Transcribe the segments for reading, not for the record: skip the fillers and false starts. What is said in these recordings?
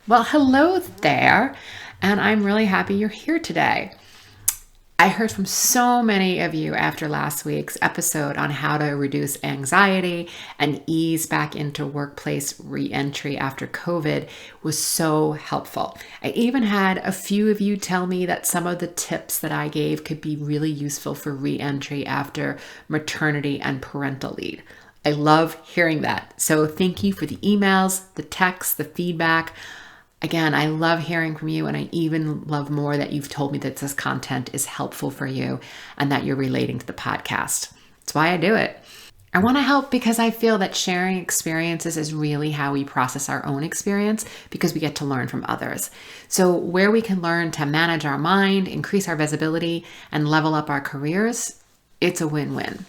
Well, hello there, and I'm really happy you're here today. I heard from so many of you after last week's episode on how to reduce anxiety and ease back into workplace reentry after COVID was so helpful. I even had a few of you tell me that some of the tips that I gave could be really useful for reentry after maternity and parental leave. I love hearing that. So thank you for the emails, the texts, the feedback. Again, I love hearing from you, and I even love more that you've told me that this content is helpful for you and that you're relating to the podcast. That's why I do it. I want to help because I feel that sharing experiences is really how we process our own experience because we get to learn from others. So, where we can learn to manage our mind, increase our visibility, and level up our careers, it's a win-win.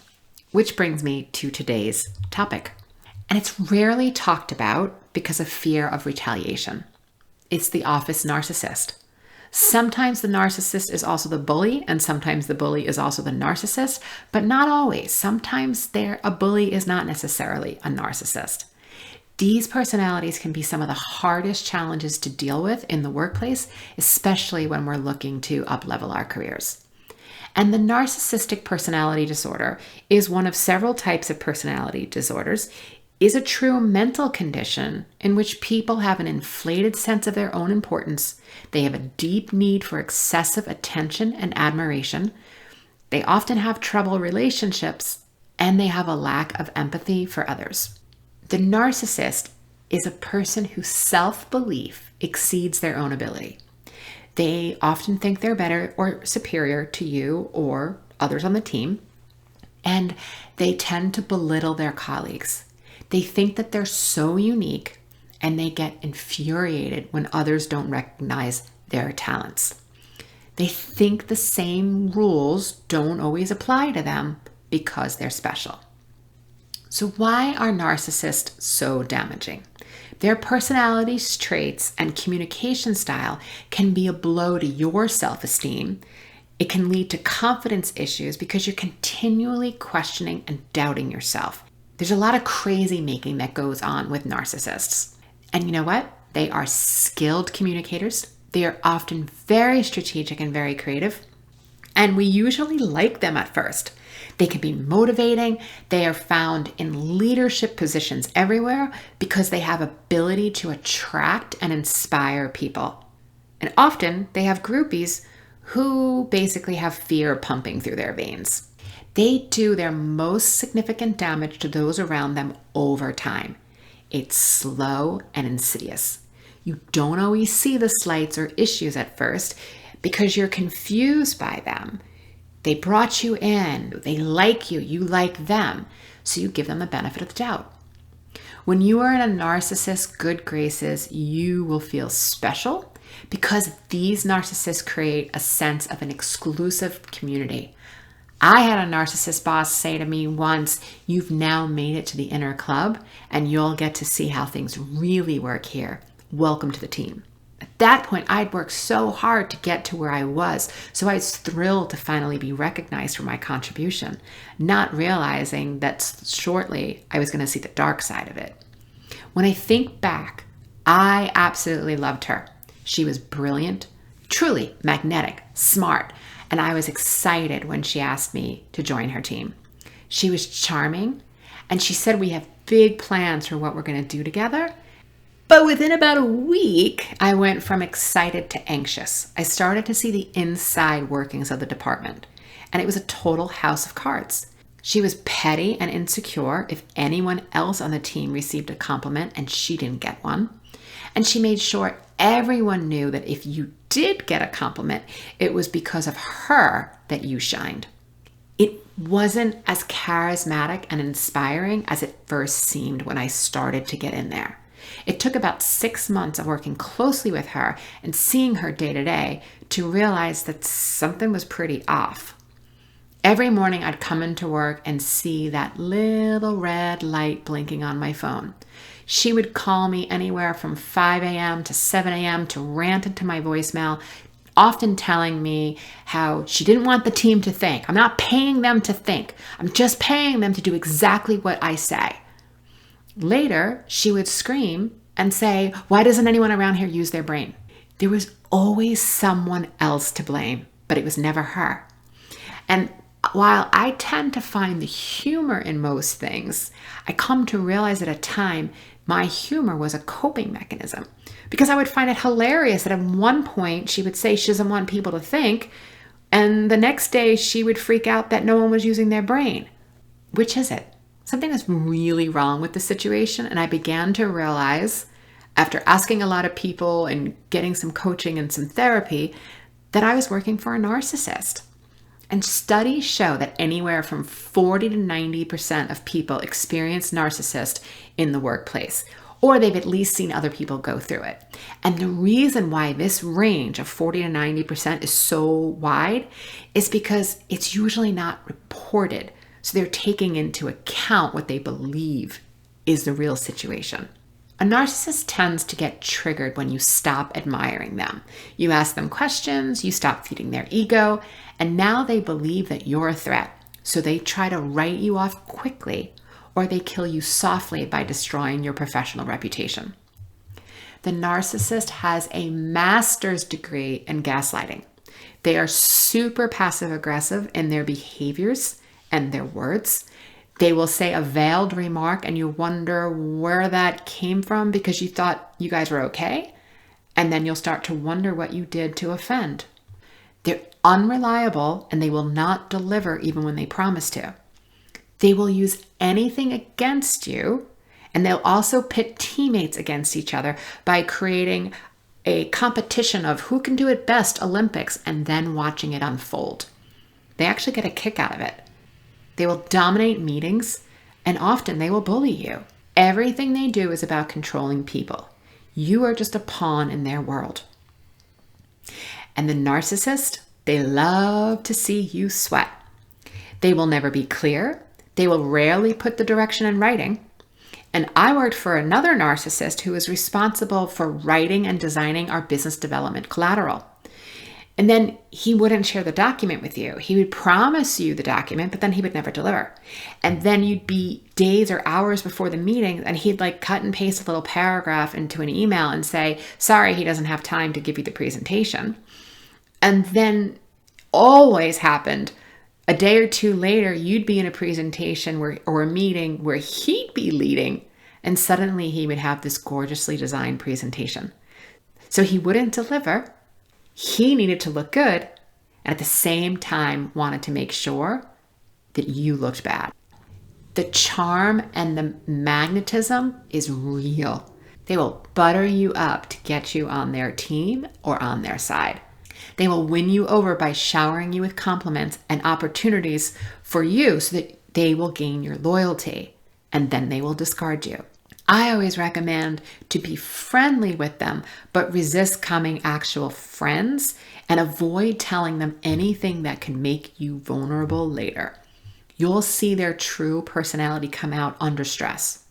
Which brings me to today's topic. And it's rarely talked about because of fear of retaliation. It's the office narcissist. Sometimes the narcissist is also the bully, and sometimes the bully is also the narcissist, but not always. Sometimes a bully is not necessarily a narcissist. These personalities can be some of the hardest challenges to deal with in the workplace, especially when we're looking to up-level our careers. And the narcissistic personality disorder is one of several types of personality disorders. Is a true mental condition in which people have an inflated sense of their own importance. They have a deep need for excessive attention and admiration. They often have trouble relationships, and they have a lack of empathy for others. The narcissist is a person whose self-belief exceeds their own ability. They often think they're better or superior to you or others on the team, and they tend to belittle their colleagues. They think that they're so unique, and they get infuriated when others don't recognize their talents. They think the same rules don't always apply to them because they're special. So why are narcissists so damaging? Their personality traits and communication style can be a blow to your self-esteem. It can lead to confidence issues because you're continually questioning and doubting yourself. There's a lot of crazy making that goes on with narcissists. And you know what? They are skilled communicators. They are often very strategic and very creative. And we usually like them at first. They can be motivating. They are found in leadership positions everywhere because they have ability to attract and inspire people. And often they have groupies who basically have fear pumping through their veins. They do their most significant damage to those around them over time. It's slow and insidious. You don't always see the slights or issues at first because you're confused by them. They brought you in, they like you, you like them, so you give them the benefit of the doubt. When you are in a narcissist's good graces, you will feel special because these narcissists create a sense of an exclusive community. I had a narcissist boss say to me once, "You've now made it to the inner club and you'll get to see how things really work here. Welcome to the team." At that point, I'd worked so hard to get to where I was, so I was thrilled to finally be recognized for my contribution, not realizing that shortly I was going to see the dark side of it. When I think back, I absolutely loved her. She was brilliant, truly magnetic, smart, and I was excited when she asked me to join her team. She was charming, and she said we have big plans for what we're going to do together. But within about a week, I went from excited to anxious. I started to see the inside workings of the department, and it was a total house of cards. She was petty and insecure if anyone else on the team received a compliment and she didn't get one. And she made sure everyone knew that if you did get a compliment, it was because of her that you shined. It wasn't as charismatic and inspiring as it first seemed when I started to get in there. It took about 6 months of working closely with her and seeing her day to day to realize that something was pretty off. Every morning I'd come into work and see that little red light blinking on my phone. She would call me anywhere from 5 a.m. to 7 a.m. to rant into my voicemail, often telling me how she didn't want the team to think. I'm not paying them to think. I'm just paying them to do exactly what I say. Later, she would scream and say, why doesn't anyone around here use their brain? There was always someone else to blame, but it was never her. And while I tend to find the humor in most things, I come to realize at a time my humor was a coping mechanism, because I would find it hilarious that at one point she would say she doesn't want people to think, and the next day she would freak out that no one was using their brain. Which is it? Something is really wrong with the situation, and I began to realize, after asking a lot of people and getting some coaching and some therapy, that I was working for a narcissist. And studies show that anywhere from 40 to 90% of people experience narcissist in the workplace, or they've at least seen other people go through it. And the reason why this range of 40 to 90% is so wide is because it's usually not reported. So they're taking into account what they believe is the real situation. A narcissist tends to get triggered when you stop admiring them. You ask them questions, you stop feeding their ego, and now they believe that you're a threat. So they try to write you off quickly, or they kill you softly by destroying your professional reputation. The narcissist has a master's degree in gaslighting. They are super passive aggressive in their behaviors and their words. They will say a veiled remark and you wonder where that came from because you thought you guys were okay. And then you'll start to wonder what you did to offend. They're unreliable and they will not deliver even when they promise to. They will use anything against you, and they'll also pit teammates against each other by creating a competition of who can do it best, Olympics, and then watching it unfold. They actually get a kick out of it. They will dominate meetings, and often they will bully you. Everything they do is about controlling people. You are just a pawn in their world. And the narcissist, they love to see you sweat. They will never be clear. They will rarely put the direction in writing. And I worked for another narcissist who was responsible for writing and designing our business development collateral. And then he wouldn't share the document with you. He would promise you the document, but then he would never deliver. And then you'd be days or hours before the meeting, and he'd like cut and paste a little paragraph into an email and say, sorry, he doesn't have time to give you the presentation. And then always happened, a day or two later, you'd be in a presentation or a meeting where he'd be leading, and suddenly he would have this gorgeously designed presentation. So he wouldn't deliver. He needed to look good, and at the same time wanted to make sure that you looked bad. The charm and the magnetism is real. They will butter you up to get you on their team or on their side. They will win you over by showering you with compliments and opportunities for you so that they will gain your loyalty, and then they will discard you. I always recommend to be friendly with them, but resist becoming actual friends and avoid telling them anything that can make you vulnerable later. You'll see their true personality come out under stress.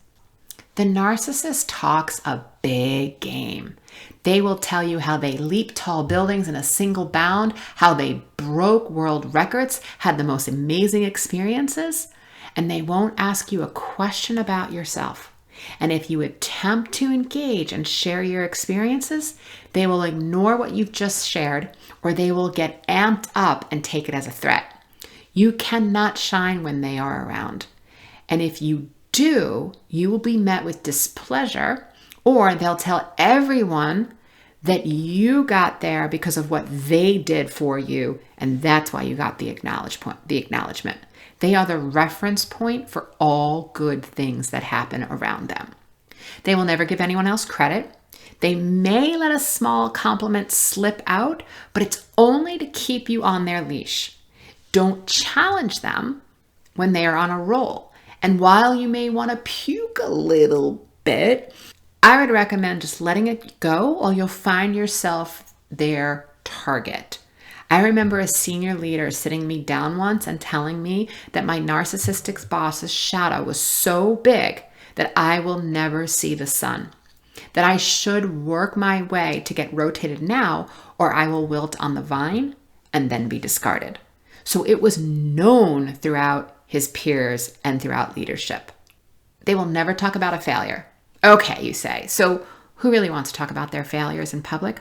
The narcissist talks a big game. They will tell you how they leaped tall buildings in a single bound, how they broke world records, had the most amazing experiences, and they won't ask you a question about yourself. And if you attempt to engage and share your experiences, they will ignore what you've just shared, or they will get amped up and take it as a threat. You cannot shine when they are around. And if you do, you will be met with displeasure, or they'll tell everyone that you got there because of what they did for you, and that's why you got the acknowledgement. They are the reference point for all good things that happen around them. They will never give anyone else credit. They may let a small compliment slip out, but it's only to keep you on their leash. Don't challenge them when they are on a roll. And while you may want to puke a little bit, I would recommend just letting it go, or you'll find yourself their target. I remember a senior leader sitting me down once and telling me that my narcissistic boss's shadow was so big that I will never see the sun, that I should work my way to get rotated now, or I will wilt on the vine and then be discarded. So it was known throughout his peers and throughout leadership. They will never talk about a failure. Okay, you say. So Who really wants to talk about their failures in public?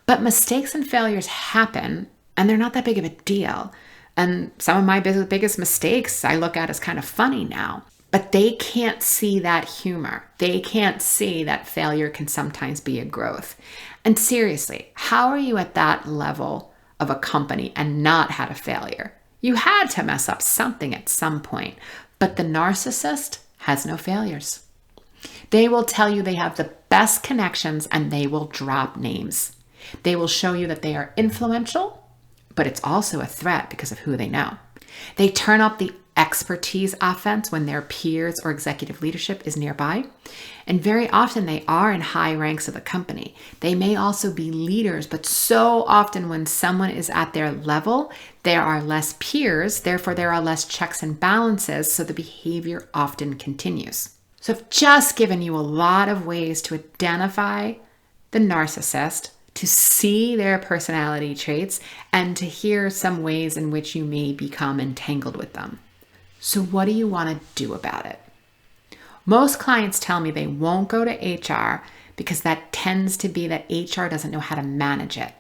But mistakes and failures happen, and they're not that big of a deal. And some of my biggest mistakes I look at as kind of funny now. But they can't see that humor. They can't see that failure can sometimes be a growth. And seriously, how are you at that level of a company and not had a failure? You had to mess up something at some point. But the narcissist has no failures. They will tell you they have the best connections and they will drop names. They will show you that they are influential, but it's also a threat because of who they know. They turn up the expertise offense when their peers or executive leadership is nearby. And very often they are in high ranks of the company. They may also be leaders, but so often when someone is at their level, there are less peers, therefore there are less checks and balances, so the behavior often continues. So I've just given you a lot of ways to identify the narcissist, to see their personality traits, and to hear some ways in which you may become entangled with them. So what do you want to do about it? Most clients tell me they won't go to HR because that tends to be that HR doesn't know how to manage it.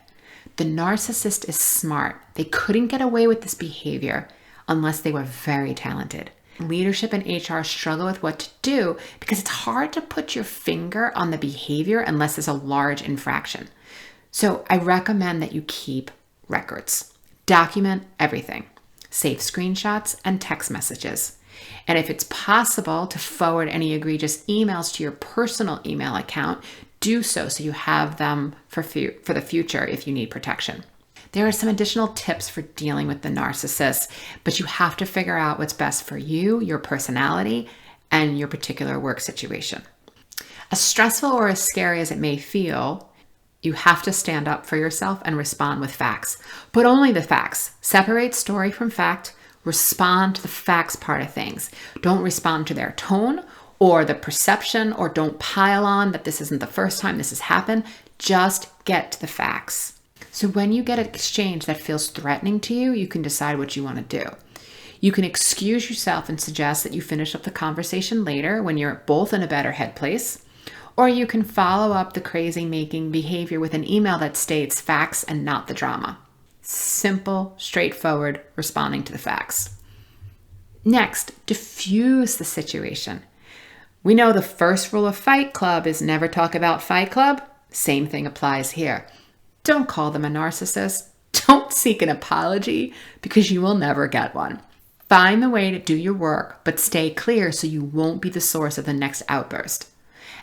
The narcissist is smart. They couldn't get away with this behavior unless they were very talented. Leadership and HR struggle with what to do because it's hard to put your finger on the behavior unless there's a large infraction. So I recommend that you keep records. Document everything. Save screenshots and text messages. And if it's possible to forward any egregious emails to your personal email account, do so you have them for the future if you need protection. There are some additional tips for dealing with the narcissist, but you have to figure out what's best for you, your personality, and your particular work situation. As stressful or as scary as it may feel, you have to stand up for yourself and respond with facts, but only the facts. Separate story from fact. Respond to the facts part of things. Don't respond to their tone or the perception, or don't pile on that this isn't the first time this has happened. Just get to the facts. So when you get an exchange that feels threatening to you, you can decide what you want to do. You can excuse yourself and suggest that you finish up the conversation later when you're both in a better headspace. Or you can follow up the crazy-making behavior with an email that states facts and not the drama. Simple, straightforward, responding to the facts. Next, diffuse the situation. We know the first rule of Fight Club is never talk about Fight Club. Same thing applies here. Don't call them a narcissist. Don't seek an apology because you will never get one. Find the way to do your work, but stay clear so you won't be the source of the next outburst.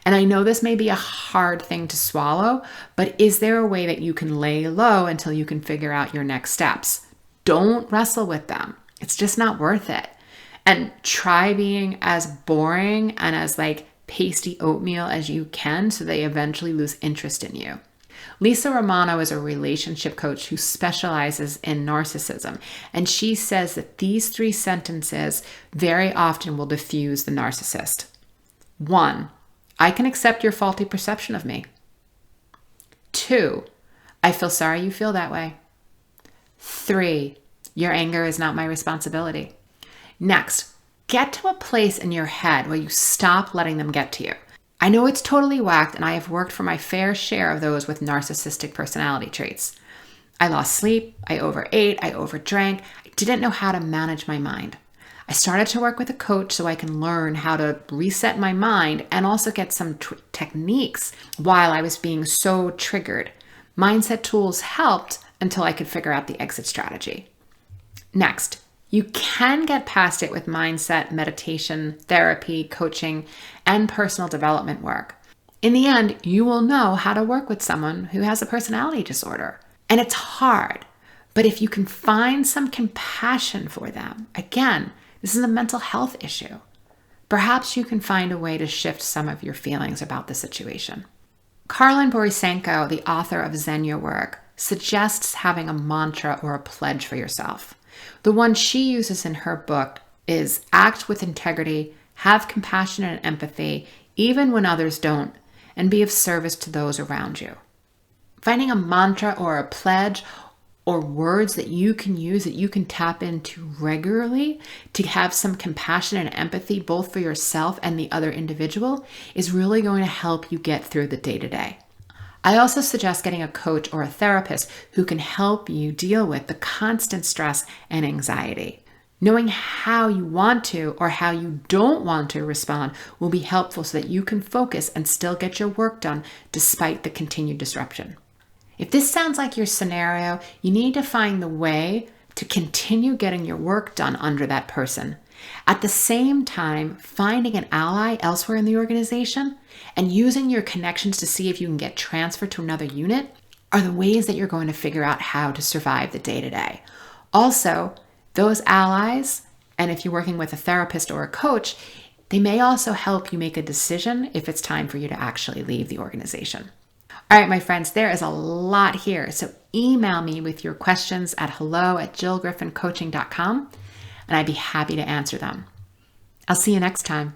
And I know this may be a hard thing to swallow, but is there a way that you can lay low until you can figure out your next steps? Don't wrestle with them. It's just not worth it. And try being as boring and as pasty oatmeal as you can so they eventually lose interest in you. Lisa Romano is a relationship coach who specializes in narcissism, and she says that these 3 sentences very often will diffuse the narcissist. 1, I can accept your faulty perception of me. 2, I feel sorry you feel that way. 3, your anger is not my responsibility. Next, get to a place in your head where you stop letting them get to you. I know it's totally whacked, and I have worked for my fair share of those with narcissistic personality traits. I lost sleep, I overate, I overdrank, I didn't know how to manage my mind. I started to work with a coach so I can learn how to reset my mind and also get some techniques while I was being so triggered. Mindset tools helped until I could figure out the exit strategy. Next, you can get past it with mindset, meditation, therapy, coaching, and personal development work. In the end, you will know how to work with someone who has a personality disorder. And it's hard, but if you can find some compassion for them, again, this is a mental health issue. Perhaps you can find a way to shift some of your feelings about the situation. Karlyn Borysenko, the author of Zen Your Work, suggests having a mantra or a pledge for yourself. The one she uses in her book is act with integrity, have compassion and empathy, even when others don't, and be of service to those around you. Finding a mantra or a pledge or words that you can use, that you can tap into regularly to have some compassion and empathy, both for yourself and the other individual, is really going to help you get through the day-to-day. I also suggest getting a coach or a therapist who can help you deal with the constant stress and anxiety. Knowing how you want to or how you don't want to respond will be helpful so that you can focus and still get your work done despite the continued disruption. If this sounds like your scenario, you need to find the way to continue getting your work done under that person. At the same time, finding an ally elsewhere in the organization and using your connections to see if you can get transferred to another unit are the ways that you're going to figure out how to survive the day-to-day. Also, those allies, and if you're working with a therapist or a coach, they may also help you make a decision if it's time for you to actually leave the organization. All right, my friends, there is a lot here. So email me with your questions at hello@jillgriffincoaching.com, and I'd be happy to answer them. I'll see you next time.